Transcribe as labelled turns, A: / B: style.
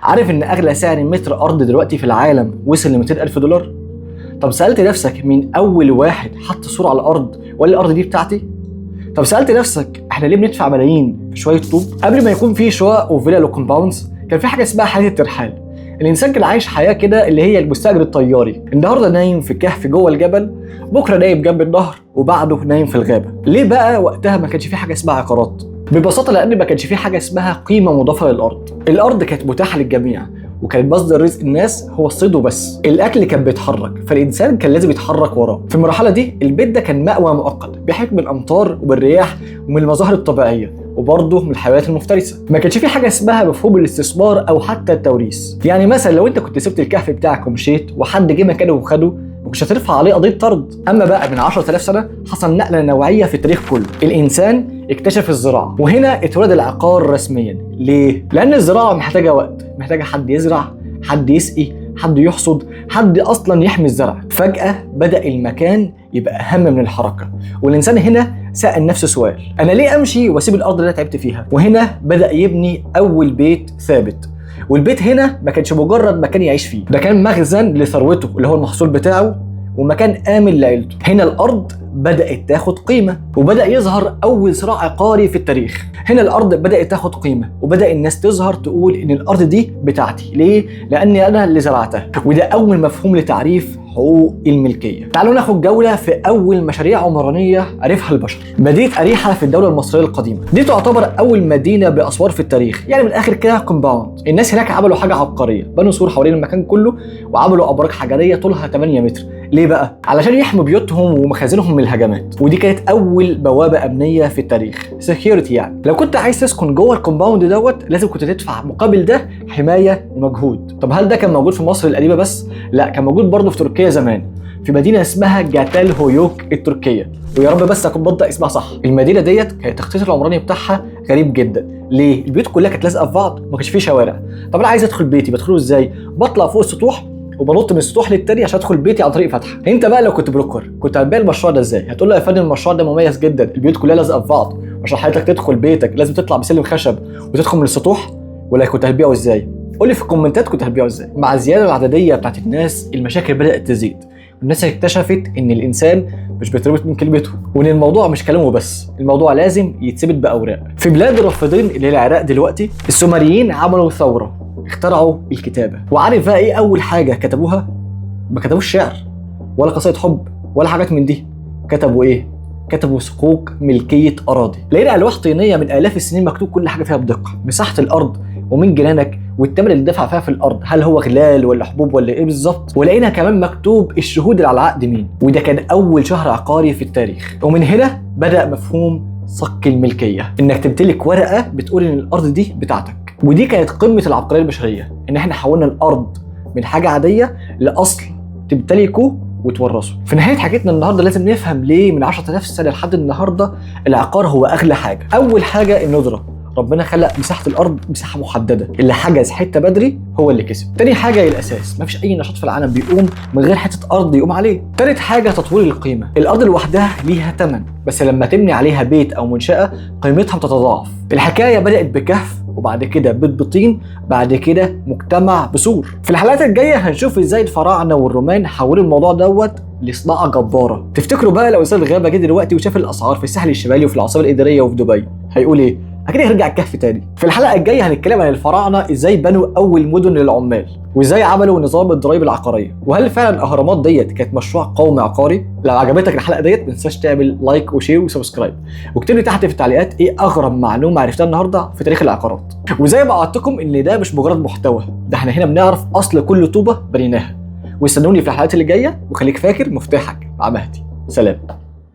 A: عارف ان اغلى سعر متر ارض دلوقتي في العالم وصل ل 200,000 دولار؟ طب سألت نفسك مين اول واحد حط صورة على الارض وقال الارض دي بتاعتي؟ طب سألت نفسك احنا ليه بندفع ملايين في شوية طوب؟ قبل ما يكون في شقق وفيلل وكومباوندز كان في حاجة اسمها حياة الترحال. الانسان كان عايش حياة كده اللي هي المستأجر الطياري، النهارده نايم في كهف جوه الجبل، بكره نايم جنب النهر، وبعده نايم في الغابة. ليه بقى وقتها ما كانش في حاجة اسمها عقارات؟ ببساطة لأن ما كانش في حاجة اسمها قيمة مضافة للأرض. الأرض كانت متاحة للجميع، وكان مصدر رزق الناس هو الصيد وبس. الاكل كان بيتحرك، فالانسان كان لازم يتحرك وراه. في المرحله دي البيت ده كان مأوى مؤقت بيحمي من الامطار وبالرياح ومن المظاهر الطبيعيه، وبرضه من الحيوانات المفترسه. ما كانش في حاجه اسمها مفهوم الاستثمار او حتى التوريث. يعني مثلا لو انت كنت سبت الكهف بتاعك ومشيت وحد جه مكانه وخده، مش هترفع عليه قضيه طرد. اما بقى من 10,000 سنه حصل نقله نوعيه في التاريخ كله. الانسان اكتشف الزراعه، وهنا اتولد العقار رسميا. ليه؟ لان الزراعه محتاجه وقت، محتاجه حد يزرع، حد يسقي، حد يحصد، حد اصلا يحمي الزرع. فجاه بدا المكان يبقى اهم من الحركه، والانسان هنا سأل نفسه سؤال: انا ليه امشي واسيب الارض اللي انا تعبت فيها؟ وهنا بدا يبني اول بيت ثابت. والبيت هنا ما كانش مجرد مكان يعيش فيه، ده كان مخزن لثروته اللي هو المحصول بتاعه، ومكان آمن لعيلته. هنا الأرض بدأت تاخد قيمة، وبدأ يظهر أول صراع عقاري في التاريخ. هنا الأرض بدأت تاخد قيمة، وبدأ الناس تظهر تقول إن الأرض دي بتاعتي. ليه؟ لأني أنا اللي زرعتها. وده أول مفهوم لتعريف حقوق الملكية. تعالوا ناخد جولة في أول مشاريع عمرانية عرفها البشر. مدينة أريحة في الدولة المصرية القديمة. دي تعتبر أول مدينة بأسوار في التاريخ، يعني من الآخر كده كومباوند. الناس هناك عملوا حاجة عبقرية، بنوا سور حوالين المكان كله، وعملوا أبراج حجرية طولها 8 متر. ليه بقى؟ علشان يحموا بيوتهم ومخازنهم من الهجمات. ودي كانت أول بوابة أمنية في التاريخ، سكيورتي. يعني لو كنت عايز تسكن جوه الكومباوند دوت لازم كنت تدفع مقابل ده حماية ومجهود. طب هل ده كان موجود في مصر القديمة بس؟ لا، كان موجود برضه في تركيا زمان، في مدينة اسمها جاتال هويوك التركية. ويا رب بس اكون بنطق اسمها صح. المدينة ديت كان التخطيط العمراني بتاعها غريب جدا. ليه؟ البيوت كلها كانت لازقة في بعض، ما كانش فيه شوارع. طب انا عايز ادخل بيتي، بدخله ازاي؟ بطلع فوق السطوح وبنط من السطوح للتاني عشان ادخل بيتي عن طريق فتحه. انت بقى لو كنت بروكر كنت هتبيع المشروع ده ازاي؟ هتقول له يا فندم المشروع ده مميز جدا، البيوت كلها لازقه في بعض، عشان حضرتك تدخل بيتك لازم تطلع بسلم خشب وتدخل من السطوح، ولا كنت هتبيعه ازاي؟ قول لي في الكومنتات كنت هتبيعه ازاي. مع الزياده العدديه بتاعت الناس المشاكل بدات تزيد، والناس اكتشفت ان الانسان مش بيتربط من كلمته، وان الموضوع مش كلامه بس، الموضوع لازم يتثبت باوراق. في بلاد الرافدين اللي هي العراق دلوقتي، السومريين عملوا ثوره، اخترعوا الكتابه. وعارف بقى ايه اول حاجه كتبوها؟ ما كتبوش شعر ولا قصائد حب ولا حاجات من دي. كتبوا ايه؟ كتبوا صكوك ملكيه اراضي. لقينا الواح طينيه من الاف السنين مكتوب كل حاجه فيها بدقه، مساحه الارض ومين جيرانك والثمن اللي دفع فيها في الارض، هل هو غلال ولا حبوب ولا ايه بالظبط. ولقينا كمان مكتوب الشهود اللي على العقد مين. وده كان اول شهر عقاري في التاريخ. ومن هنا بدا مفهوم صك الملكيه، انك تمتلك ورقه بتقول ان الارض دي بتاعتك. ودي كانت قمه العبقريه البشريه، ان احنا حولنا الارض من حاجه عاديه لاصل تمتلكه وتورثه. في نهايه حكايتنا النهارده لازم نفهم ليه من 10,000 سنه لحد النهارده العقار هو اغلى حاجه. اول حاجه الندره، ربنا خلق مساحه الارض مساحه محدده، اللي حجز حته بدري هو اللي كسب. تاني حاجه الاساس، مفيش اي نشاط في العالم بيقوم من غير حته ارض يقوم عليه. تالت حاجه تطوير القيمه، الارض لوحدها ليها ثمن، بس لما تبني عليها بيت او منشاه قيمتها بتتضاعف. الحكايه بدات بكهف، وبعد كده بيت بطين، بعد كده مجتمع بسور. في الحلقات الجايه هنشوف ازاي الفراعنه والرومان حولوا الموضوع دوت لصناعه جباره. تفتكروا بقى لو انسان الغابه جه دلوقتي وشاف الاسعار في الساحل الشمالي وفي العاصمه الاداريه وفي دبي هيقول ايه؟ اكيد هيرجع الكهف تاني. في الحلقه الجايه هنتكلم عن الفراعنه ازاي بنوا اول مدن للعمال، وازاي عملوا نظام الضرايب العقاريه، وهل فعلا الاهرامات ديت كانت مشروع قومي عقاري. لو عجبتك الحلقه ديت ما تنساش تعمل لايك وشير وسبسكرايب، واكتب لي تحت في التعليقات ايه اغرب معلومه عرفتها النهارده في تاريخ العقارات. وزي ما وعدتكم ان ده مش مجرد محتوى، ده احنا هنا بنعرف اصل كل طوبه بنيناها. واستنوني في الحلقات اللي جايه، وخليك فاكر مفتاحك مع مهدي. سلام.